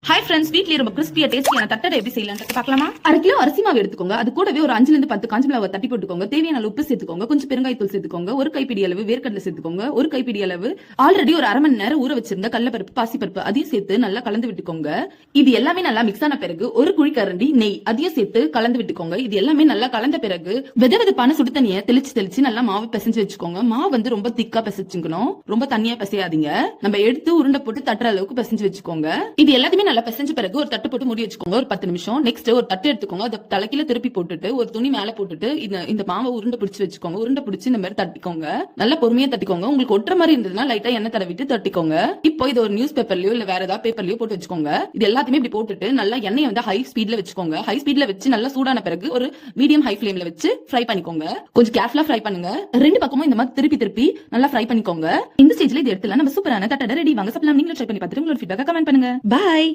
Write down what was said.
Hi friends, வீட்லயே ரொம்ப கிறிஸ்பியா டேஸ்டியான தட்டடை எப்படி செய்யலாம் பார்க்கலாமா? 1/2 கிலோ அரிசி மாவு எடுத்துக்கோங்க. அது கூடவே ஒரு 5 to 10 காஞ்ச மிளகாய் தட்டி போட்டுக்கோங்க. தேவையான உப்பு சேர்த்துக்கோங்க. கொஞ்சம் பெருங்காயத்தூள் சேர்த்துக்கோங்க. ஒரு கைப்பிடி அளவு வேர்க்கடலை சேர்த்துக்கோங்க. ஒரு கைப்பிடி அளவு ஆல்ரெடி ஒரு 1/2 மணி நேரம் ஊற வச்சிருந்த கடலைப்பருப்பு, பாசிப்பருப்பு அதையும் சேர்த்து நல்லா கலந்து விட்டுக்கோங்க. இது எல்லாமே நல்லா மிக்ஸ் ஆன பிறகு ஒரு குழிக்கரண்டி நெய் அதையும் சேர்த்து கலந்து விட்டுக்கோங்க. இது எல்லாமே நல்லா கலந்த பிறகு வெதவெதப்பான சுடு தண்ணியை தெளிச்சு நல்லா மாவு பிசைஞ்சு வச்சுக்கோங்க. மாவு வந்து ரொம்ப திக்கா பிசைச்சுக்கணும், ரொம்ப தண்ணியா பிசையாதீங்க. நம்ம எடுத்து உருண்டை போட்டு தட்டுற அளவுக்கு பிசைஞ்சு வச்சுக்கோங்க. இது எல்லாத்தையுமே நல்லா பிசைஞ்ச பிறகு ஒரு தட்டு போட்டு மூடி வச்சுக்கோங்க ஒரு 10 நிமிஷம். நெக்ஸ்ட் ஒரு தட்டு எடுத்துக்கோங்க. அதை தலைக்கீழ திருப்பி போட்டுட்டு ஒரு துணி மேல போட்டுட்டு இந்த மாவை உருண்டை பிடிச்சு வச்சுக்கோங்க. உருண்டை பிடிச்சு இந்த மாதிரி தட்டிக்கோங்க. நல்லா பொறுமையா தட்டிக்கோங்க. உங்களுக்கு ஒட்டுற மாதிரி இருந்ததுன்னா லைட்டா எண்ணெய் தடவிட்டு தட்டிக்கோங்க. இப்போ இது ஒரு நியூஸ் பேப்பர்லயோ இல்ல வேற ஏதாவது பேப்பர்லயோ போட்டு வச்சுக்கோங்க. இது எல்லாத்தையுமே இப்படி போட்டுட்டு நல்லா எண்ணெயை வந்து ஹை ஸ்பீட்ல வச்சுக்கோங்க. ஹை ஸ்பீட்ல வச்சு நல்லா சூடான பிறகு ஒரு மீடியம் ஹை ஃபிளேம்ல வச்சு ஃப்ரை பண்ணிக்கோங்க. கொஞ்சம் கேர்ஃபுல்லா ஃப்ரை பண்ணுங்க. ரெண்டு பக்கமும் இந்த மாதிரி திருப்பி நல்லா ஃப்ரை பண்ணிக்கோங்க. இந்த ஸ்டேஜ்ல இது எடுத்துலாம் நம்ம சூப்பரான தட்டடை ரெடி. வாங்க சாப்பிடலாம். நீங்களும் ட்ரை பண்ணி பார்த்துட்டு உங்களோட ஃபீட்பேக் கமெண்ட் பண்ணுங்க. பை.